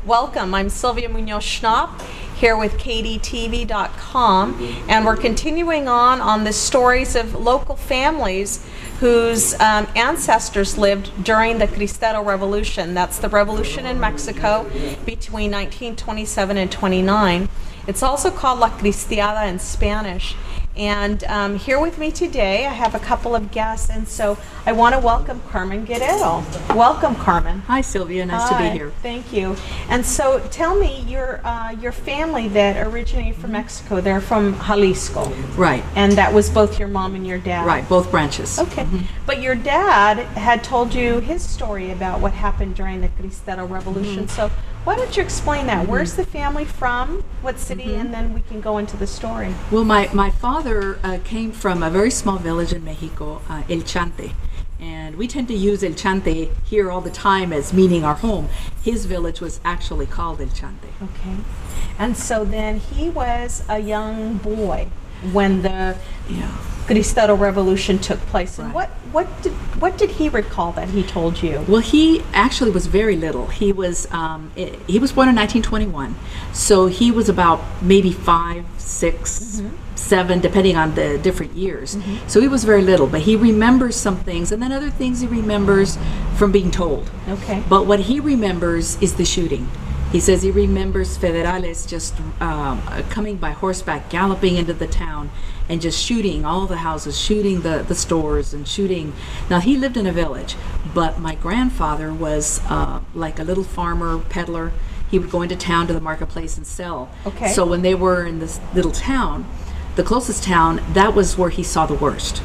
Welcome. I'm Sylvia Munoz-Schnapp here with KDTV.com, and we're continuing on the stories of local families whose ancestors lived during the Cristero Revolution. That's the revolution in Mexico between 1927 and 29. It's also called La Cristiada in Spanish. And here with me today, I have a couple of guests, and so I want to welcome Carmen Guerrero. Welcome, Carmen. Hi, Sylvia. Nice to be here. Thank you. And so, tell me, your family that originated from Mexico, they're from Jalisco. Right. And that was both your mom and your dad. Right, both branches. Okay. But your dad had told you his story about what happened during the Cristero Revolution. So why don't you explain that? Where's the family from? What city? And then we can go into the story. Well, my father came from a very small village in Mexico, El Chante. And we tend to use El Chante here all the time as meaning our home. His village was actually called El Chante. Okay. And so then he was a young boy when the Cristero Revolution took place. And Right. what did he recall that he told you? Well, he actually was very little. He was born in 1921, so he was about maybe 5, 6, 7, depending on the different years. So he was very little, but he remembers some things, and then other things he remembers from being told. Okay. But what he remembers is the shooting. He says he remembers federales just coming by horseback, galloping into the town, and just shooting all the houses, shooting the stores, and shooting. Now, he lived in a village, but my grandfather was like a little farmer, peddler. He would go into town to the marketplace and sell. Okay. So when they were in this little town, the closest town, that was where he saw the worst.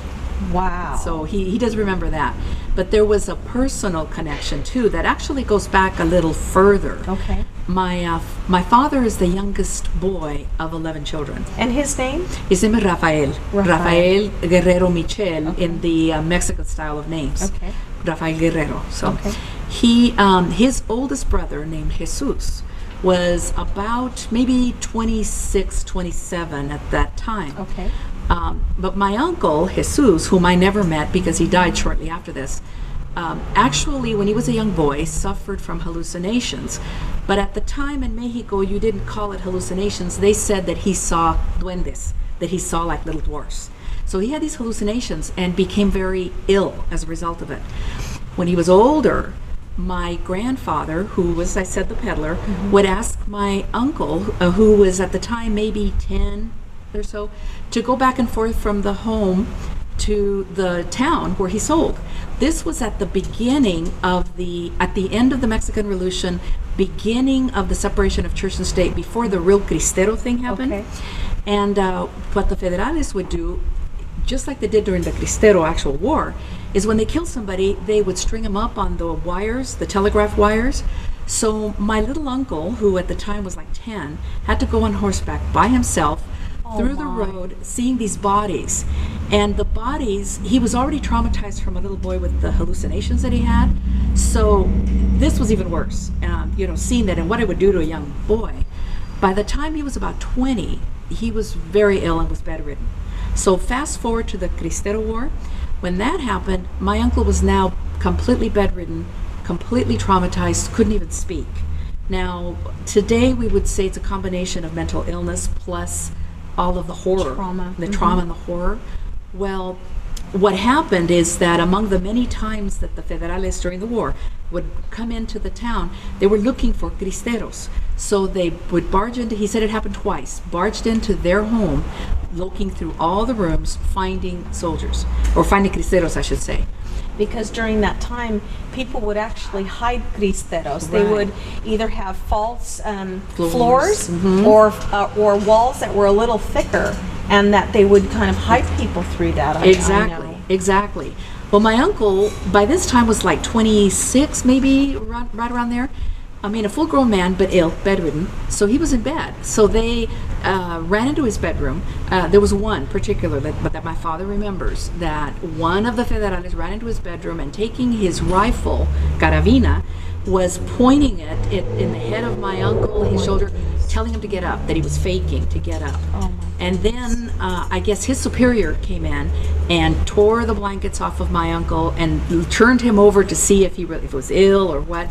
Wow. So he does remember that. But there was a personal connection, too, that actually goes back a little further. Okay. My father is the youngest boy of 11 children. And his name? His name is Rafael. Rafael. Rafael Guerrero Michel, in the Mexican style of names. Okay. Rafael Guerrero. So Okay. his oldest brother, named Jesus, was about maybe 26, 27 at that time. Okay. But my uncle, Jesus, whom I never met because he died shortly after this, actually, when he was a young boy, suffered from hallucinations. But at the time in Mexico, you didn't call it hallucinations. They said that he saw duendes, that he saw like little dwarfs. So he had these hallucinations and became very ill as a result of it. When he was older, my grandfather, who was, I said, the peddler, would ask my uncle, who was at the time maybe 10 or so, to go back and forth from the home to the town where he sold. This was at the beginning of at the end of the Mexican Revolution, beginning of the separation of church and state, before the real Cristero thing happened. Okay. And what the federales would do, just like they did during the Cristero actual war, is when they killed somebody, they would string them up on the wires, the telegraph wires. So my little uncle, who at the time was like 10, had to go on horseback by himself through the road, seeing these bodies. And the bodies, he was already traumatized from a little boy with the hallucinations that he had. So this was even worse, seeing that and what it would do to a young boy. By the time he was about 20, he was very ill and was bedridden. So fast forward to the Cristero War. When that happened, my uncle was now completely bedridden, completely traumatized, couldn't even speak. Now, today we would say it's a combination of mental illness plus all of the horror, Trauma. the trauma and the horror. Well, what happened is that among the many times that the federales during the war would come into the town, they were looking for cristeros. So they would barge into, he said it happened twice, barged into their home, looking through all the rooms, finding soldiers, or finding cristeros, I should say. Because during that time, people would actually hide cristeros. They Right. would either have false floors Mhm. or walls that were a little thicker, and that they would kind of hide people through that. I know. Exactly. Well, my uncle, by this time, was like 26, maybe, right around there. I mean, a full-grown man, but ill, bedridden. So he was in bed. So they ran into his bedroom. There was one particular that my father remembers, that one of the federales ran into his bedroom and taking his rifle, carabina, was pointing it in the head of my uncle, his shoulder, telling him to get up, that he was faking to get up. Oh my And then I guess his superior came in and tore the blankets off of my uncle and turned him over to see if he was ill or what.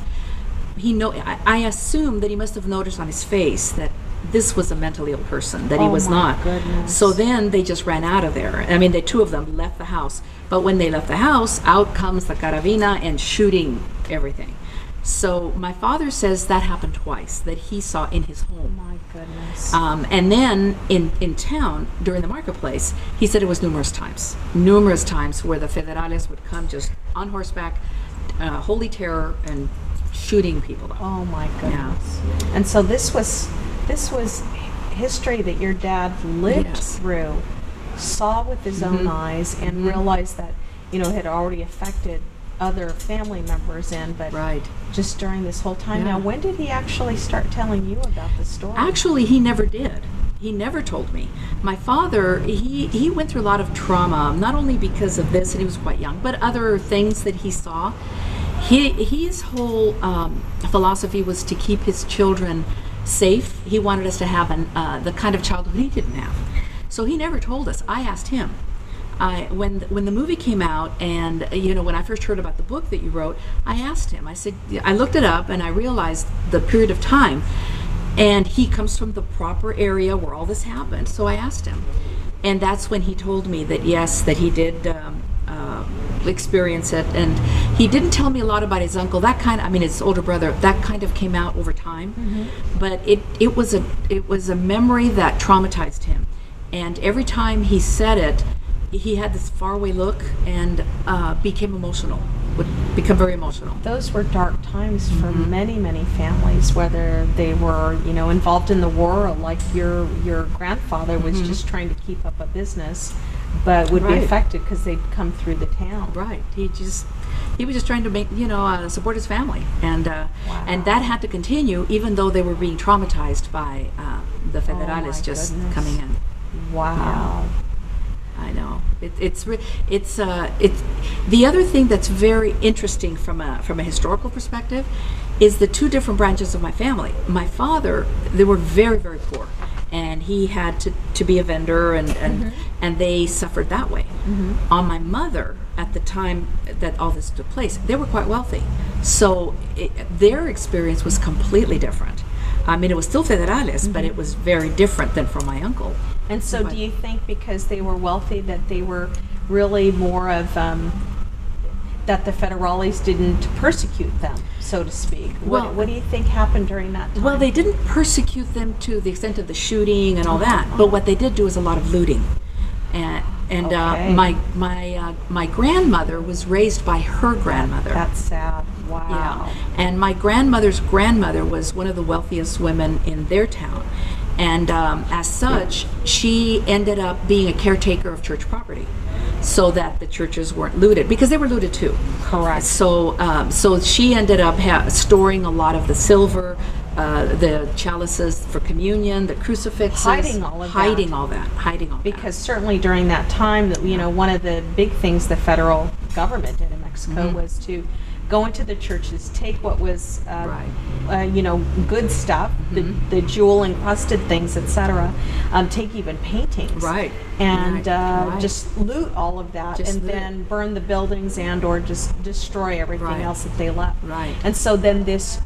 I assume that he must have noticed on his face that this was a mentally ill person, that he Oh was my not. goodness. So then they just ran out of there. I mean, the two of them left the house. But when they left the house, out comes the carabina and shooting everything. So my father says that happened twice, that he saw in his home. My goodness. And then in town, during the marketplace, he said it was numerous times where the federales would come just on horseback, holy terror, and shooting people up. Oh my goodness. And so this was history that your dad lived Yes. through, saw with his own eyes, and realized that, it had already affected other family members but Right. just during this whole time. Yeah. Now, when did he actually start telling you about the story? Actually, he never did. He never told me. My father, he went through a lot of trauma, not only because of this, and he was quite young, but other things that he saw. His whole philosophy was to keep his children safe. He wanted us to have the kind of childhood he didn't have. So he never told us. I asked him. When the movie came out, and when I first heard about the book that you wrote, I asked him. I said, I looked it up and I realized the period of time, and he comes from the proper area where all this happened. So I asked him, and that's when he told me that yes, that he did experience it, and he didn't tell me a lot about his uncle. His older brother. That kind of came out over time, but it was a memory that traumatized him, and every time he said it, he had this faraway look and would become very emotional. Those were dark times for many, many families, whether they were, involved in the war, or like your grandfather was just trying to keep up a business, but would be Right. affected because they'd come through the town. Right. He was just trying to make, support his family, and that had to continue, even though they were being traumatized by the federales my just goodness. coming in. Wow. I know. It's the other thing that's very interesting from a historical perspective is the two different branches of my family. My father, they were very, very poor, and he had to be a vendor, and they suffered that way. On my mother, at the time that all this took place, they were quite wealthy, so their experience was completely different. I mean, it was still federales, but it was very different than from my uncle. And so do you think because they were wealthy that they were really more of, that the federales didn't persecute them, so to speak? Well, what do you think happened during that time? Well, they didn't persecute them to the extent of the shooting and all that, but what they did do is a lot of looting. Okay. My grandmother was raised by her grandmother. That's sad. Wow. Yeah, and my grandmother's grandmother was one of the wealthiest women in their town, and as such, she ended up being a caretaker of church property, so that the churches weren't looted, because they were looted too. Correct. So she ended up storing a lot of the silver, the chalices for communion, the crucifixes, Hiding all of that. Because certainly during that time, that one of the big things the federal government did in Mexico was to go into the churches, take what was, good stuff, the jewel encrusted things, etc. Take even paintings, Right. and Right. just loot all of that, Just and loot. then burn the buildings or just destroy everything Right. else that they left. Right. And so then this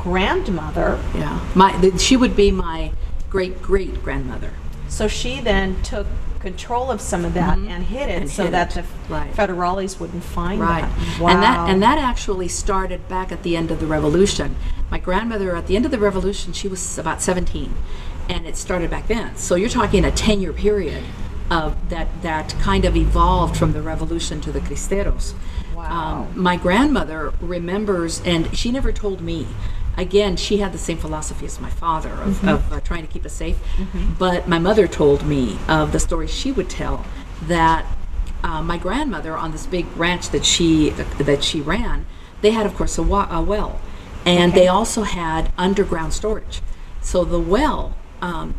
grandmother, She would be my great grandmother. so she then took control of some of that and hid it, And so hid that it. the Right. federales wouldn't find Right. that. Wow. And that actually started back at the end of the revolution. My grandmother, at the end of the revolution, she was about 17, and it started back then. So you're talking a 10-year period of that kind of evolved from the revolution to the Cristeros. Wow. My grandmother remembers, and she never told me. Again, she had the same philosophy as my father of trying to keep us safe. But my mother told me of the stories she would tell, that my grandmother, on this big ranch that she ran, they had, of course, a well, and they also had underground storage. So the well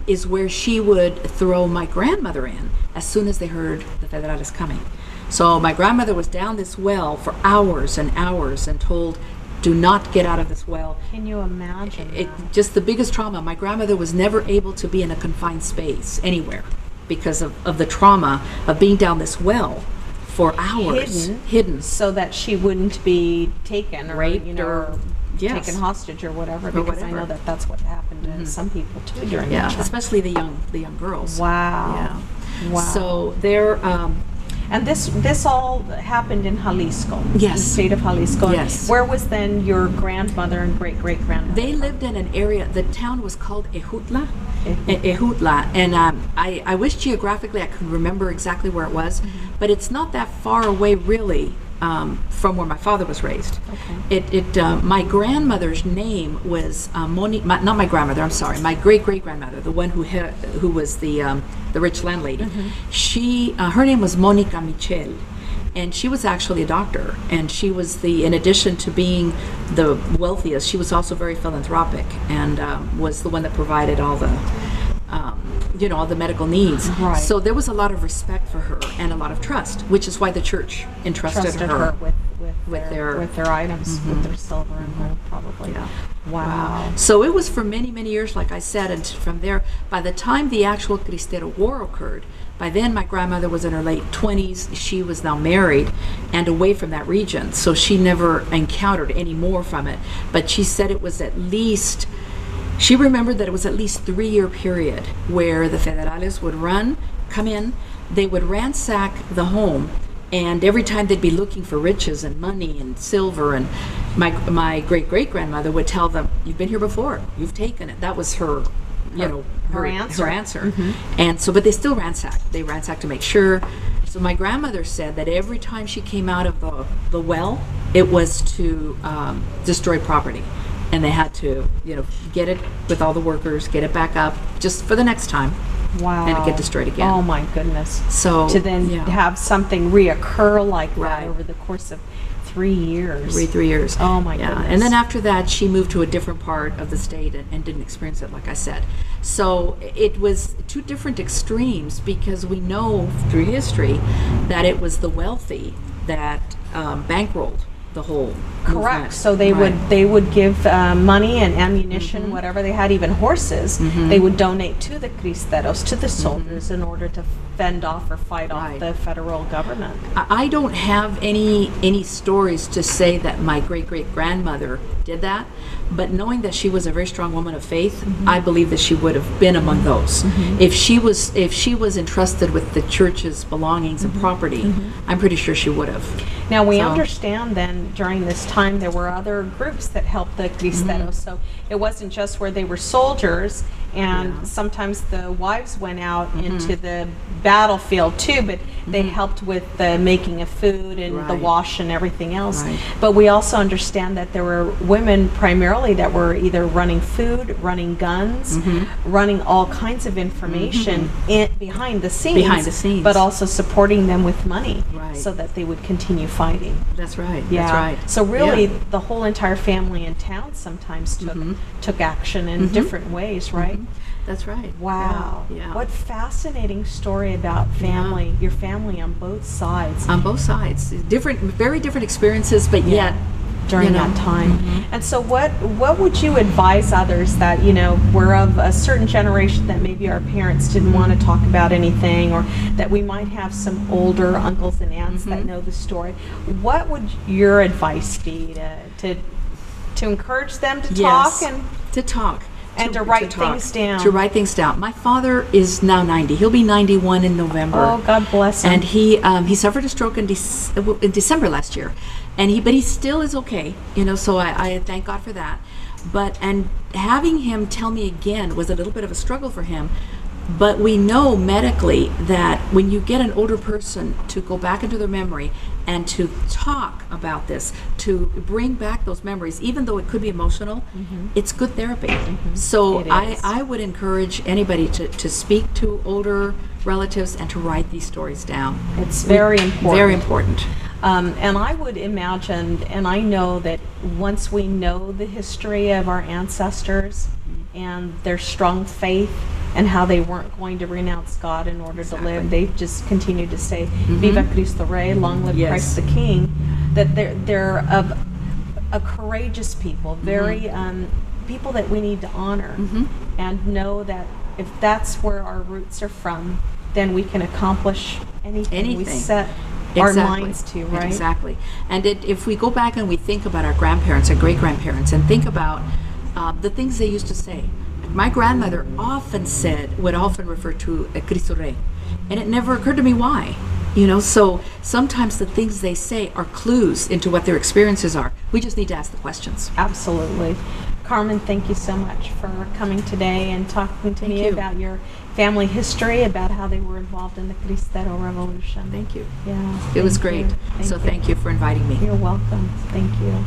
is where she would throw my grandmother in as soon as they heard the federales coming. So my grandmother was down this well for hours and hours and told, do not get out of this well. Can you imagine that? Just the biggest trauma. My grandmother was never able to be in a confined space anywhere because of the trauma of being down this well for hours. Hidden. So that she wouldn't be taken or, Raped or Yes. taken hostage or whatever, because I know that that's what happened to some people too during the church. Especially the young girls. Wow. Yeah. Wow. So they're and this all happened in Jalisco. Yes. The state of Jalisco. Yes. Where was then your grandmother and great-great-grandmother? They lived in an area, the town was called Ejutla. Ejutla. And I wish geographically I could remember exactly where it was, but it's not that far away really from where my father was raised. Okay. My grandmother's name was Monique, not my grandmother, I'm sorry, my great-great-grandmother, the one who was the rich landlady. Her name was Monica Michel. And she was actually a doctor, and she was in addition to being the wealthiest, she was also very philanthropic, and was the one that provided all the, all the medical needs. Right. So there was a lot of respect for her and a lot of trust, which is why the church entrusted her with their items, with their silver and gold, probably. Yeah. Wow. So it was for many, many years, like I said, and from there, by the time the actual Cristero War occurred, by then my grandmother was in her late 20s. She was now married and away from that region, so she never encountered any more from it. But she said it was she remembered that it was at least 3-year period where the federales would come in, they would ransack the home, and every time they'd be looking for riches and money and silver, and my great-great-grandmother would tell them, "You've been here before, you've taken it." That was her answer. And so, but they still ransacked. They ransacked to make sure. So my grandmother said that every time she came out of the well, it was to destroy property. And they had to, get it with all the workers, get it back up, just for the next time. Wow. And it get destroyed again. Oh my goodness. So to then have something reoccur like that over the course of 3 years. 3 years. Oh my goodness. And then after that, she moved to a different part of the state and didn't experience it, like I said. So it was two different extremes, because we know through history that it was the wealthy that bankrolled the whole correct movement. So they would give money and ammunition, whatever they had, even horses. They would donate to the cristeros, to the soldiers, in order to fend off or fight off the federal government. I don't have any stories to say that my great-great-grandmother did that, but knowing that she was a very strong woman of faith, I believe that she would have been among those. If she was entrusted with the church's belongings and property, I'm pretty sure she would have. Now we understand then during this time there were other groups that helped the cristeros, so it wasn't just where they were soldiers, and sometimes the wives went out into the battlefield too, but they helped with the making of food and the wash and everything else. But we also understand that there were women primarily that were either running food, running guns, running all kinds of information behind the scenes, but also supporting them with money so that they would continue fighting. That's right. Yeah. That's right. So really, the whole entire family in town sometimes took action in different ways, right? That's right. Wow. Yeah. What fascinating story about family, your family on both sides. On both sides. Very different experiences, but yet during that time. And so what would you advise others that, were of a certain generation that maybe our parents didn't want to talk about anything, or that we might have some older uncles and aunts that know the story? What would your advice be to encourage them to talk and to talk? And to write things down. To write things down. My father is now 90. He'll be 91 in November. Oh, God bless him. And he suffered a stroke in December last year, but he still is okay. So I thank God for that. And having him tell me again was a little bit of a struggle for him. But we know medically that when you get an older person to go back into their memory and to talk about this, to bring back those memories, even though it could be emotional, it's good therapy. So I would encourage anybody to speak to older relatives and to write these stories down. It's very important. Very important. And I would imagine, and I know that once we know the history of our ancestors and their strong faith, and how they weren't going to renounce God in order to live. They just continued to say, Viva Cristo Rey, long live Christ the King. That they're a courageous people, very people that we need to honor, and know that if that's where our roots are from, then we can accomplish anything. We set our minds to, right? Exactly. And if we go back and we think about our grandparents and great-grandparents and think about the things they used to say. My grandmother would often refer to a Cristo Rey, and it never occurred to me why. So sometimes the things they say are clues into what their experiences are. We just need to ask the questions. Absolutely. Carmen, thank you so much for coming today and talking to me about your family history, about how they were involved in the Cristero Revolution. Thank you. Yeah. It was great. Thank you for inviting me. You're welcome. Thank you.